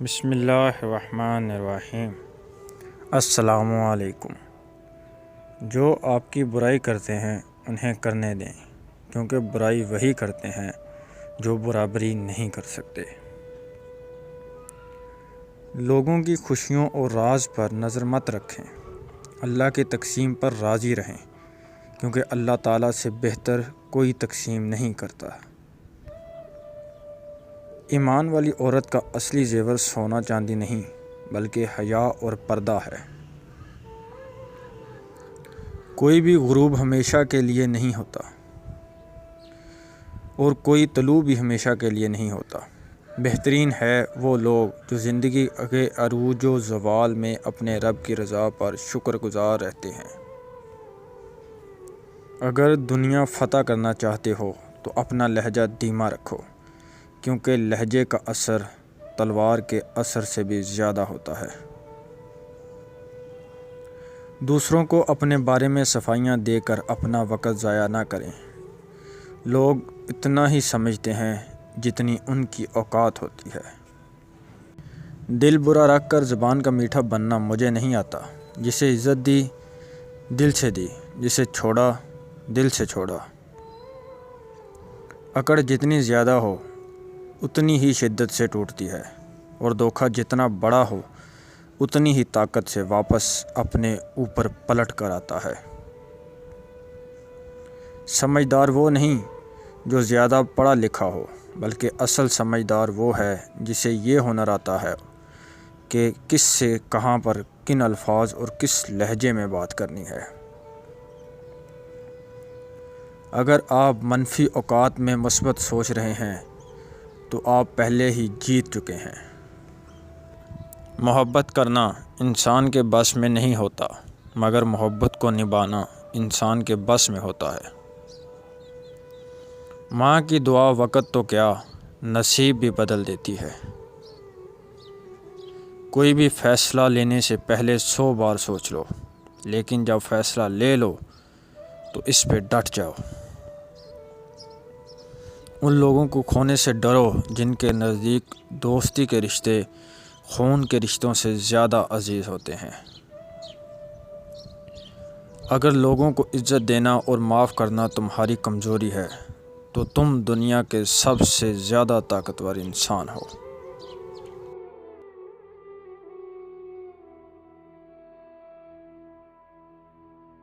بسم اللہ الرحمن الرحیم۔ السلام علیکم۔ جو آپ کی برائی کرتے ہیں انہیں کرنے دیں، کیونکہ برائی وہی کرتے ہیں جو برابری نہیں کر سکتے۔ لوگوں کی خوشیوں اور راز پر نظر مت رکھیں، اللہ کی تقسیم پر راضی رہیں، کیونکہ اللہ تعالیٰ سے بہتر کوئی تقسیم نہیں کرتا۔ ایمان والی عورت کا اصلی زیور سونا چاندی نہیں بلکہ حیا اور پردہ ہے۔ کوئی بھی غروب ہمیشہ کے لیے نہیں ہوتا اور کوئی طلوع بھی ہمیشہ کے لیے نہیں ہوتا۔ بہترین ہے وہ لوگ جو زندگی کے عروج و زوال میں اپنے رب کی رضا پر شکر گزار رہتے ہیں۔ اگر دنیا فتح کرنا چاہتے ہو تو اپنا لہجہ دھیما رکھو، کیونکہ لہجے کا اثر تلوار کے اثر سے بھی زیادہ ہوتا ہے۔ دوسروں کو اپنے بارے میں صفائیاں دے کر اپنا وقت ضائع نہ کریں۔ لوگ اتنا ہی سمجھتے ہیں جتنی ان کی اوقات ہوتی ہے۔ دل برا رکھ کر زبان کا میٹھا بننا مجھے نہیں آتا۔ جسے عزت دی دل سے دی، جسے چھوڑا دل سے چھوڑا۔ اکڑ جتنی زیادہ ہو اتنی ہی شدت سے ٹوٹتی ہے، اور دھوکہ جتنا بڑا ہو اتنی ہی طاقت سے واپس اپنے اوپر پلٹ کر آتا ہے۔ سمجھدار وہ نہیں جو زیادہ پڑھا لکھا ہو، بلکہ اصل سمجھدار وہ ہے جسے یہ ہنر آتا ہے کہ کس سے کہاں پر کن الفاظ اور کس لہجے میں بات کرنی ہے۔ اگر آپ منفی اوقات میں مثبت سوچ رہے ہیں تو آپ پہلے ہی جیت چکے ہیں۔ محبت کرنا انسان کے بس میں نہیں ہوتا، مگر محبت کو نبھانا انسان کے بس میں ہوتا ہے۔ ماں کی دعا وقت تو کیا نصیب بھی بدل دیتی ہے۔ کوئی بھی فیصلہ لینے سے پہلے 100 بار سوچ لو، لیکن جب فیصلہ لے لو تو اس پہ ڈٹ جاؤ۔ ان لوگوں کو کھونے سے ڈرو جن کے نزدیک دوستی کے رشتے خون کے رشتوں سے زیادہ عزیز ہوتے ہیں۔ اگر لوگوں کو عزت دینا اور معاف کرنا تمہاری کمزوری ہے تو تم دنیا کے سب سے زیادہ طاقتور انسان ہو۔